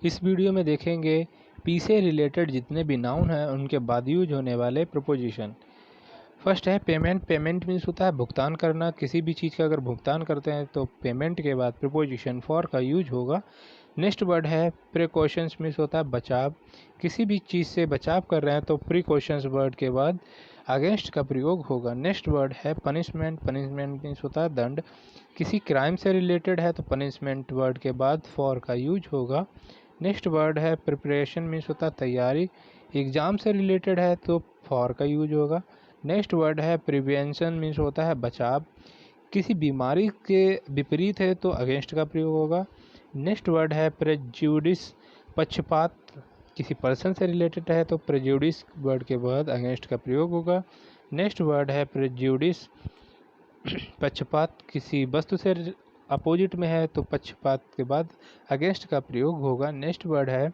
इस वीडियो में देखेंगे पी से रिलेटेड जितने भी नाउन हैं उनके बाद यूज होने वाले प्रपोजिशन। फर्स्ट है पेमेंट। पेमेंट मीन्स होता है भुगतान करना। किसी भी चीज़ का अगर भुगतान करते हैं तो पेमेंट के बाद प्रपोजिशन फॉर का यूज होगा। नेक्स्ट वर्ड है प्रिकॉशंस मीन्स होता है बचाव। किसी भी चीज़ से बचाव कर रहे हैं तो प्रिकॉशंस वर्ड के बाद अगेंस्ट का प्रयोग होगा। नेक्स्ट वर्ड है पनिशमेंट। पनिशमेंट मीन्स होता है दंड। किसी क्राइम से रिलेटेड है तो पनिशमेंट वर्ड के बाद फॉर का यूज होगा। नेक्स्ट वर्ड है प्रिपरेशन मीन्स होता है तैयारी। एग्ज़ाम से रिलेटेड है तो फॉर का यूज होगा। नेक्स्ट वर्ड है प्रिवेंशन मीन्स होता है बचाव। किसी बीमारी के विपरीत है तो अगेंस्ट का प्रयोग होगा। नेक्स्ट वर्ड है प्रेजुडिस पक्षपात। किसी पर्सन से रिलेटेड है तो प्रेजुडिस वर्ड के बाद अगेंस्ट का प्रयोग होगा। नेक्स्ट वर्ड है प्रेजुडिस पक्षपात। किसी वस्तु से अपोजिट में है तो पक्षपात के बाद अगेंस्ट का प्रयोग होगा। नेक्स्ट वर्ड है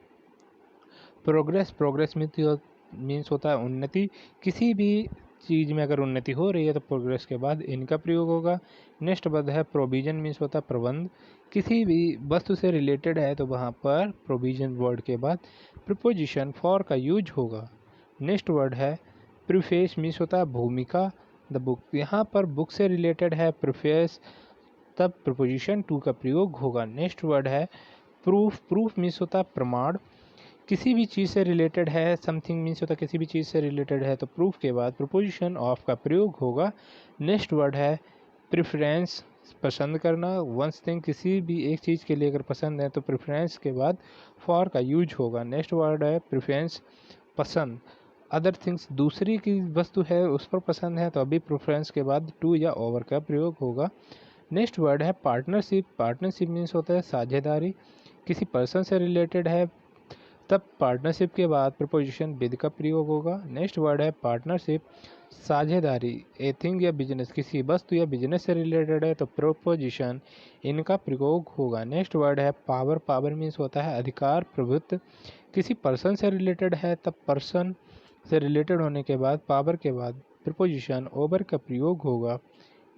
प्रोग्रेस। प्रोग्रेस मीन्स होता है उन्नति। किसी भी चीज़ में अगर उन्नति हो रही है तो प्रोग्रेस के बाद इनका प्रयोग होगा। नेक्स्ट वर्ड है प्रोविजन मीन्स होता है प्रबंध। किसी भी वस्तु से रिलेटेड है तो वहाँ पर प्रोविजन वर्ड के बाद प्रिपोजिशन फॉर का यूज होगा। नेक्स्ट वर्ड है प्रीफेस मीन्स होता है भूमिका। द बुक, यहाँ पर बुक से रिलेटेड है प्रीफेस, तब प्रिपोजिशन टू का प्रयोग होगा। नेक्स्ट वर्ड है प्रूफ। प्रूफ मीन्स होता है प्रमाण। किसी भी चीज़ से रिलेटेड है, समथिंग मीन्स होता है किसी भी चीज़ से रिलेटेड है तो प्रूफ के बाद प्रिपोजिशन ऑफ का प्रयोग होगा। नेक्स्ट वर्ड है प्रेफरेंस। पसंद करना। वंस थिंग, किसी भी एक चीज़ के लिए अगर पसंद है तो प्रेफरेंस के बाद फॉर का यूज होगा। नेक्स्ट वर्ड है प्रेफरेंस पसंद। अदर थिंग्स, दूसरी की वस्तु है उस पर पसंद है तो अभी प्रेफरेंस के बाद टू या ओवर का प्रयोग होगा। नेक्स्ट वर्ड है पार्टनरशिप। पार्टनरशिप मीन्स होता है साझेदारी। किसी पर्सन से रिलेटेड है तब पार्टनरशिप के बाद प्रपोजिशन विद का प्रयोग होगा। नेक्स्ट वर्ड है पार्टनरशिप साझेदारी। ए थिंग या बिजनेस, किसी वस्तु या बिजनेस से रिलेटेड है तो प्रपोजिशन इनका प्रयोग होगा। नेक्स्ट वर्ड है पावर। पावर मीन्स होता है अधिकार प्रभुत्व। किसी पर्सन से रिलेटेड है तब पर्सन से रिलेटेड होने के बाद पावर के बाद प्रपोजिशन ओवर का प्रयोग होगा।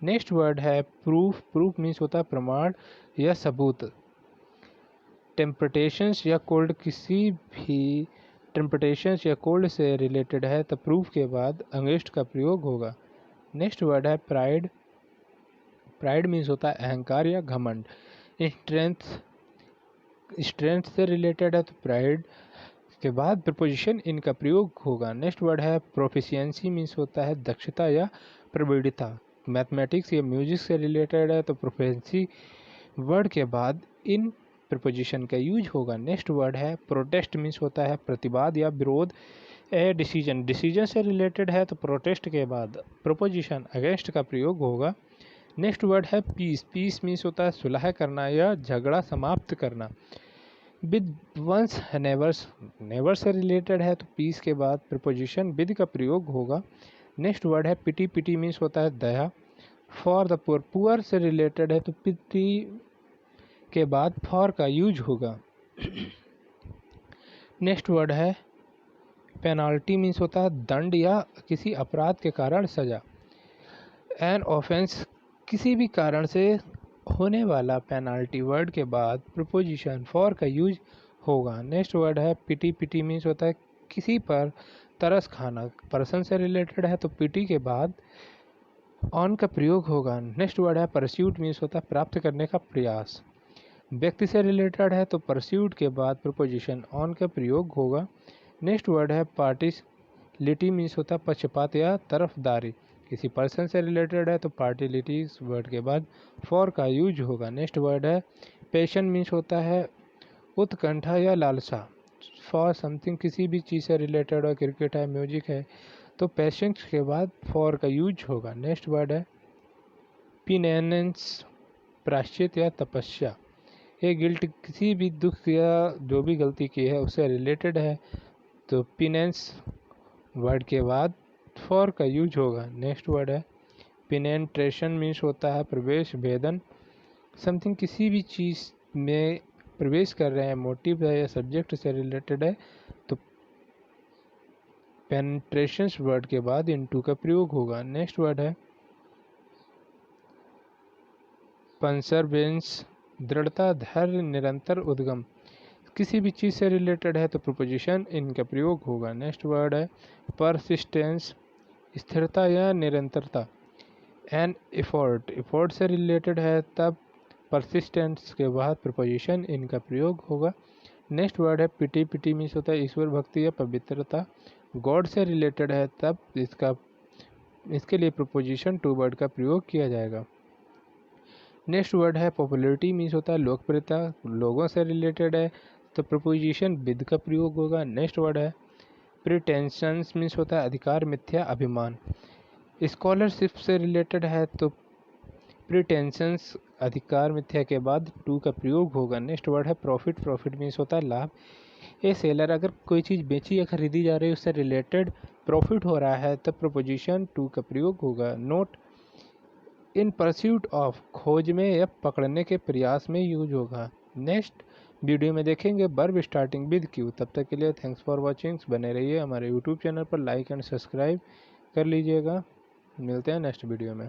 नेक्स्ट वर्ड है प्रूफ। प्रूफ मीन्स होता है प्रमाण या सबूत। टेम्पटेशंस या कोल्ड, किसी भी टेम्पटेशंस या कोल्ड से रिलेटेड है तो प्रूफ के बाद अगेंस्ट का प्रयोग होगा। नेक्स्ट वर्ड है प्राइड। प्राइड मीन्स होता है अहंकार या घमंड। स्ट्रेंथ, स्ट्रेंथ से रिलेटेड है तो प्राइड के बाद प्रपोजिशन इनका प्रयोग होगा। नेक्स्ट वर्ड है प्रोफिशिएंसी मीन्स होता है दक्षता या प्रवीणता। मैथमेटिक्स या म्यूजिक से रिलेटेड है तो प्रोफिशिएंसी वर्ड के बाद इन प्रपोजिशन का यूज होगा। नेक्स्ट वर्ड है प्रोटेस्ट मीन्स होता है प्रतिवाद या विरोध। ए डिसीजन, डिसीजन से रिलेटेड है तो प्रोटेस्ट के बाद प्रपोजिशन अगेंस्ट का प्रयोग होगा। नेक्स्ट वर्ड है पीस। पीस मीन्स होता है सुलह करना या झगड़ा समाप्त करना। विद वंस नेवर्स, नेवर से रिलेटेड है तो पीस के बाद प्रपोजिशन विद का प्रयोग होगा। नेक्स्ट वर्ड है पिटी। पिटी मीन्स होता है दया। फॉर द पुअर, पुअर से रिलेटेड है तो पिटी के बाद फॉर का यूज होगा। नेक्स्ट वर्ड है पेनाल्टी मीन्स होता है दंड या किसी अपराध के कारण सजा। एन ऑफेंस, किसी भी कारण से होने वाला पेनाल्टी वर्ड के बाद प्रपोजिशन फॉर का यूज होगा। नेक्स्ट वर्ड है पिटी। पिटी मीन्स होता है किसी पर तरस खाना। पर्सन से रिलेटेड है तो पिटी के बाद ऑन का प्रयोग होगा। नेक्स्ट वर्ड है परस्यूट मीन्स होता है प्राप्त करने का प्रयास। व्यक्ति से रिलेटेड है तो परस्यूट के बाद प्रपोजिशन ऑन का प्रयोग होगा। नेक्स्ट वर्ड है पार्टिलिटी मीन्स होता है पक्षपात या तरफदारी। किसी पर्सन से रिलेटेड है तो पार्टिलिटी वर्ड के बाद फॉर का यूज होगा। नेक्स्ट वर्ड है पैशन मीन्स होता है उत्कंठा या लालसा। फॉर समथिंग, किसी भी चीज़ से रिलेटेड है, क्रिकेट है, म्यूजिक है तो पेशेंस के बाद फॉर का यूज होगा। नेक्स्ट वर्ड है पिनेंस, प्रायश्चित या तपस्या। ये गिल्ट, किसी भी दुख या जो भी गलती की है उससे रिलेटेड है तो पिनेंस वर्ड के बाद फॉर का यूज होगा। नेक्स्ट वर्ड है पिनेट्रेशन मीन्स होता है प्रवेश, भेदन। समथिंग, किसी भी चीज़ में प्रवेश कर रहे हैं, मोटिव है या सब्जेक्ट से रिलेटेड है तो पेनिट्रेशन वर्ड के बाद इनटू का प्रयोग होगा। नेक्स्ट वर्ड है परसेवरेंस, दृढ़ता, धैर्य, निरंतर उद्गम। किसी भी चीज़ से रिलेटेड है तो प्रोपोजिशन इन का प्रयोग होगा। नेक्स्ट वर्ड है परसिस्टेंस, स्थिरता या निरंतरता। एन एफर्ट, एफर्ट से रिलेटेड है तब परसिस्टेंस के बाद प्रोपोजिशन इन का प्रयोग होगा। नेक्स्ट वर्ड है पिटी, पिटी मीन्स होता है ईश्वर भक्ति या पवित्रता। गॉड से रिलेटेड है तब इसके लिए प्रोपोजिशन टू वर्ड का प्रयोग किया जाएगा। नेक्स्ट वर्ड है पॉपुलैरिटी मीन्स होता है लोकप्रियता, लोगों से रिलेटेड है तो प्रोपोजिशन विद का प्रयोग होगा। नेक्स्ट वर्ड है प्रिटेंशंस मीन्स होता है अधिकार, मिथ्या, अभिमान। स्कॉलरशिप से रिलेटेड है तो प्रिटेंशंस अधिकार, मिथ्या के बाद टू का प्रयोग होगा। नेक्स्ट वर्ड है प्रॉफिट, प्रॉफिट मीन्स होता है लाभ। ए सेलर, अगर कोई चीज़ बेची या खरीदी जा रही है उससे रिलेटेड प्रॉफिट हो रहा है तब प्रोपोजिशन टू का प्रयोग होगा। नोट इन परस्यूट ऑफ, खोज में या पकड़ने के प्रयास में यूज होगा। नेक्स्ट वीडियो में देखेंगे वर्ब स्टार्टिंग विद क्यू। तब तक के लिए थैंक्स फॉर वॉचिंग। बने रहिए हमारे यूट्यूब चैनल पर, लाइक एंड सब्सक्राइब कर लीजिएगा। मिलते हैं नेक्स्ट वीडियो में।